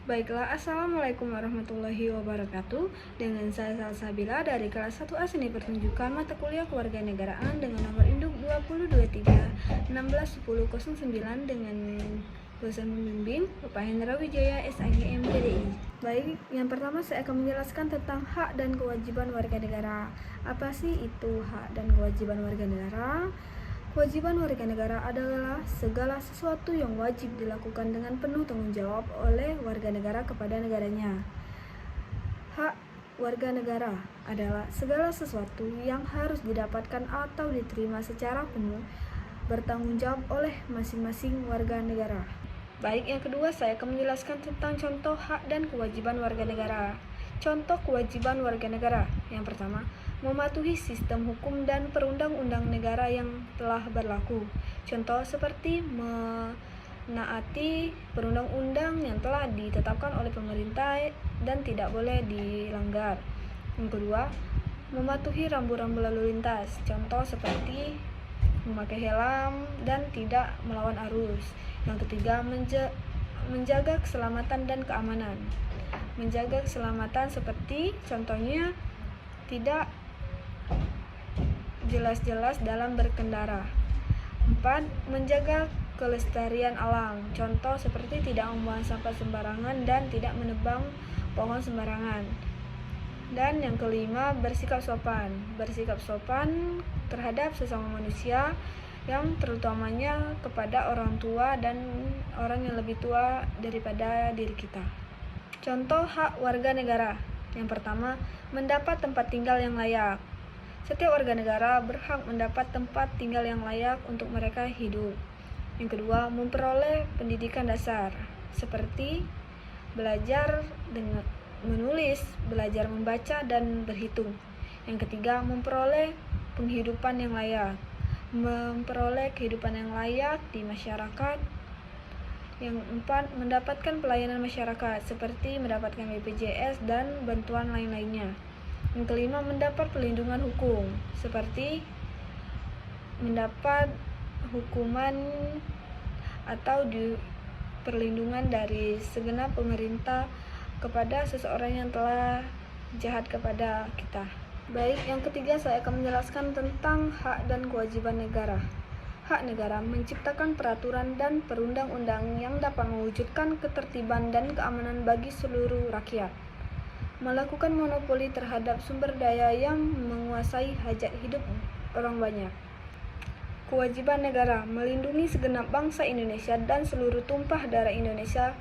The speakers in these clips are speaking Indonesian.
Baiklah, Assalamualaikum warahmatullahi wabarakatuh. Dengan saya Salsabila dari kelas 1A Seni Pertunjukan Mata Kuliah Kewarganegaraan dengan nomor induk 2023 161009 dengan dosen pembimbing Bapak Hendra Wijaya SIM PDI. Baik, yang pertama saya akan menjelaskan tentang hak dan kewajiban warga negara. Apa sih itu hak dan kewajiban warga negara? Kewajiban warga negara adalah segala sesuatu yang wajib dilakukan dengan penuh tanggung jawab oleh warga negara kepada negaranya. Hak warga negara adalah segala sesuatu yang harus didapatkan atau diterima secara penuh bertanggung jawab oleh masing-masing warga negara. Baik, yang kedua saya akan menjelaskan tentang contoh hak dan kewajiban warga negara. Contoh kewajiban warga negara. Yang pertama, mematuhi sistem hukum dan perundang-undang negara yang telah berlaku. Contoh seperti menaati perundang-undang yang telah ditetapkan oleh pemerintah dan tidak boleh dilanggar. Yang kedua, mematuhi rambu-rambu lalu lintas. Contoh seperti memakai helm dan tidak melawan arus. Yang ketiga, menjaga keselamatan dan keamanan. Menjaga keselamatan seperti contohnya tidak jelas-jelas dalam berkendara. 4. Menjaga kelestarian alam. Contoh seperti tidak membuang sampah sembarangan dan tidak menebang pohon sembarangan. Dan yang kelima, bersikap sopan. Bersikap sopan terhadap sesama manusia, yang terutamanya kepada orang tua dan orang yang lebih tua daripada diri kita. Contoh hak warga negara. Yang pertama, mendapat tempat tinggal yang layak. Setiap warga negara berhak mendapat tempat tinggal yang layak untuk mereka hidup. Yang kedua, memperoleh pendidikan dasar seperti belajar dengan menulis, belajar membaca dan berhitung. Yang ketiga, memperoleh penghidupan yang layak. Memperoleh kehidupan yang layak di masyarakat. Yang empat, mendapatkan pelayanan masyarakat seperti mendapatkan BPJS dan bantuan lain-lainnya. Yang kelima, mendapat perlindungan hukum seperti mendapat hukuman atau perlindungan dari segenap pemerintah kepada seseorang yang telah jahat kepada kita. Baik, yang ketiga saya akan menjelaskan tentang hak dan kewajiban negara. Hak negara menciptakan peraturan dan perundang-undang yang dapat mewujudkan ketertiban dan keamanan bagi seluruh rakyat. Melakukan monopoli terhadap sumber daya yang menguasai hajat hidup orang banyak. Kewajiban negara melindungi segenap bangsa Indonesia dan seluruh tumpah darah Indonesia.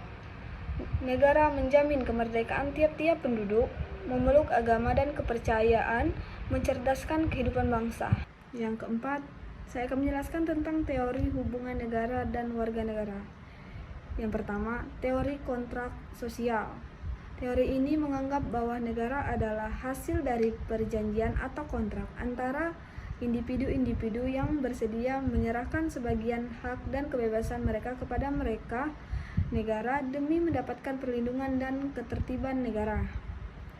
Negara menjamin kemerdekaan tiap-tiap penduduk, memeluk agama dan kepercayaan, mencerdaskan kehidupan bangsa. Yang keempat, saya akan menjelaskan tentang teori hubungan negara dan warga negara. Yang pertama, teori kontrak sosial. Teori ini menganggap bahwa negara adalah hasil dari perjanjian atau kontrak antara individu-individu yang bersedia menyerahkan sebagian hak dan kebebasan mereka kepada negara demi mendapatkan perlindungan dan ketertiban negara.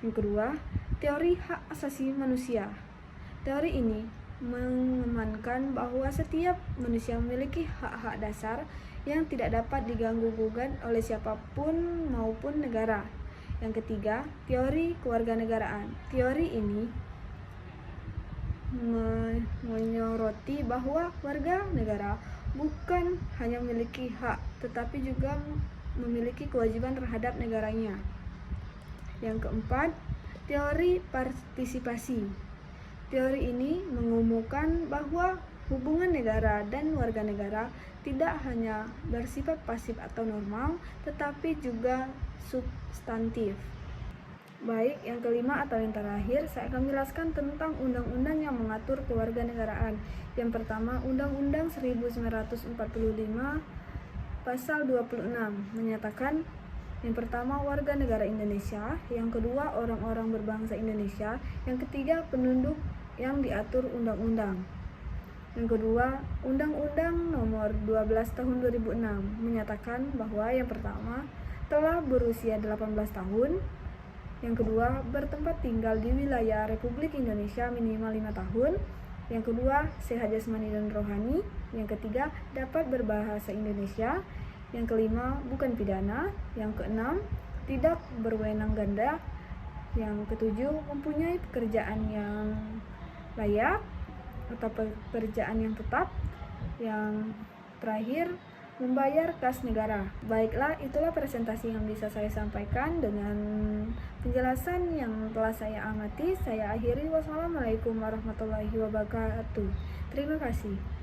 Yang kedua, teori hak asasi manusia. Teori ini mengamankan bahwa setiap manusia memiliki hak-hak dasar yang tidak dapat diganggu-gugat oleh siapapun maupun negara. Yang ketiga, teori kewarganegaraan. Teori ini menyoroti bahwa warga negara bukan hanya memiliki hak, tetapi juga memiliki kewajiban terhadap negaranya. Yang keempat, teori partisipasi. Teori ini mengumumkan bahwa hubungan negara dan warga negara tidak hanya bersifat pasif atau normal, tetapi juga substantif. Baik, yang kelima atau yang terakhir, saya akan menjelaskan tentang undang-undang yang mengatur kewarganegaraan. Yang pertama, Undang-Undang 1945 Pasal 26 menyatakan yang pertama, warga negara Indonesia. Yang kedua, orang-orang berbangsa Indonesia. Yang ketiga, penduduk yang diatur undang-undang. Yang kedua, Undang-Undang Nomor 12 Tahun 2006 menyatakan bahwa yang pertama, telah berusia 18 tahun. Yang kedua, bertempat tinggal di wilayah Republik Indonesia minimal 5 tahun. Yang kedua, sehat jasmani dan rohani. Yang ketiga, dapat berbahasa Indonesia. Yang kelima, bukan pidana. Yang keenam, tidak berwenang ganda. Yang ketujuh, mempunyai pekerjaan yang layak atau pekerjaan yang tetap. Yang terakhir, membayar kas negara. Baiklah, itulah presentasi yang bisa saya sampaikan dengan penjelasan yang telah saya amati. Saya akhiri. Wassalamualaikum warahmatullahi wabarakatuh. Terima kasih.